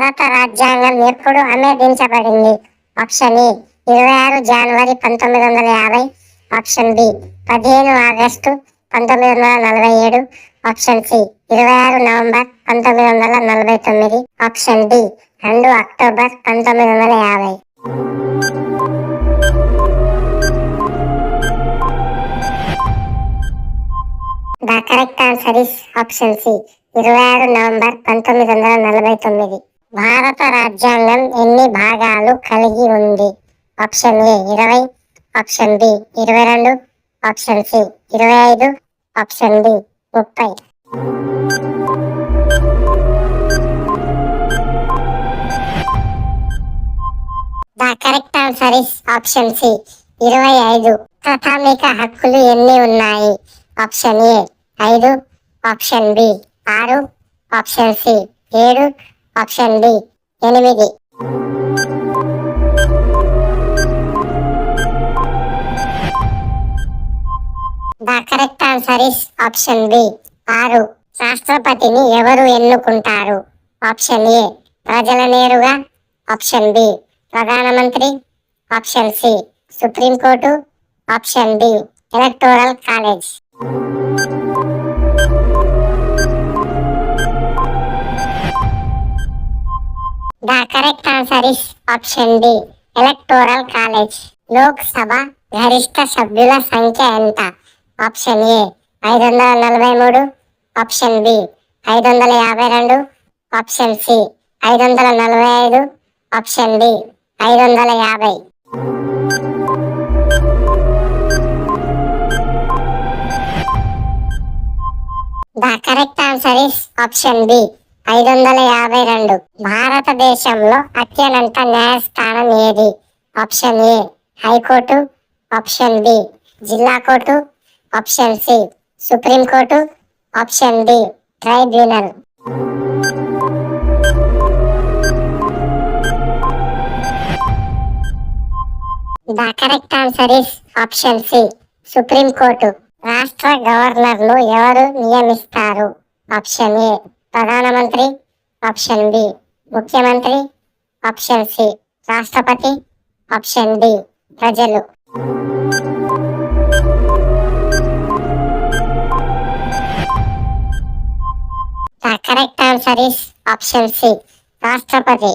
భారత రాజ్యాంగం ఎప్పుడు ఆమోదించబడింది? ఆప్షన్ ఏ 26 జనవరి 1950, option B 15 August 1947, option C 26 November 1949, option D 2 October 1950. The correct answer is option C 26 November 1949. భారత రాజ్యాంగం ఎన్ని భాగాలు కలిగి ఉంది? Option A 20, option B 22, option C 25, option D 30. The correct answer is option C 25. ప్రాథమిక హక్కులు ఎన్ని ఉన్నాయి? Option A 5, option B 6, option C 7, option D 8. The correct answer is option B 6. రాష్ట్రపతిని ఎవరు ఎన్నుకుంటారు? ఆప్షన్ ఏ ప్రజల నేరుగా, ఆప్షన్ బి ప్రధానమంత్రి, option C supreme court, option D electoral college. The correct answer is option D electoral college. Lok Sabha గరిష్ట సభ్యుల సంఖ్య ఎంత? Option A 543, option B 552, option C 545, option D 550. The correct answer is option B 552. భారతదేశంలో అత్యున్నత న్యాయస్థానం ఏది? Option A high court, option B జిల్లా court, option C supreme court, option D tribunal. The correct answer is option C supreme court. రాష్ట్ర గవర్నర్ను ఎవరు నియమిస్తారు? Option A ప్రధానమంత్రి, ఆప్షన్ బి ముఖ్యమంత్రి, ఆప్షన్ సి రాష్ట్రపతి, ఆప్షన్ డి ప్రజలు. The correct answer is option C రాష్ట్రపతి.